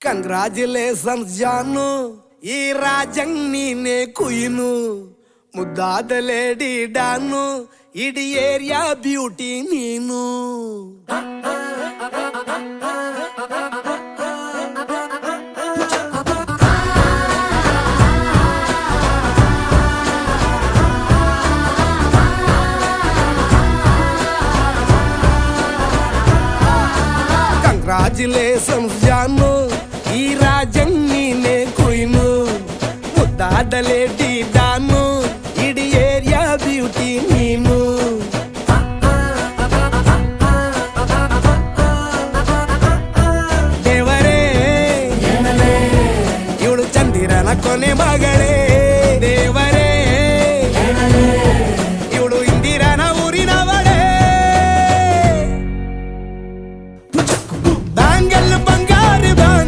Congratulations ಜಾನು, ಈ ರಾಜಂಗ್ ನೀನೆ ಕುಯ್ನು, ಮುದ್ದಾದ ಲೇಡಿ ಡಾನು, ಇಡೀ ಏರಿಯಾ ಬ್ಯೂಟಿ ನೀನು. ಕಂಗ್ರಾಚುಲೇಷನ್ಸ್ ಜಾನು, ಈ ರಾಜಂಗ್ ನೀನೆ ಕುಯ್ನು, ಮುದ್ದಾದ ಲೇಡಿ ಡಾನು, ಇಡೀ ಏರಿಯಾ ಬ್ಯೂಟಿ ನೀನು. ದೇವರೇ ಇವಳು ಚಂದಿರನ ಕೊನೆ ಮಗಳೇ,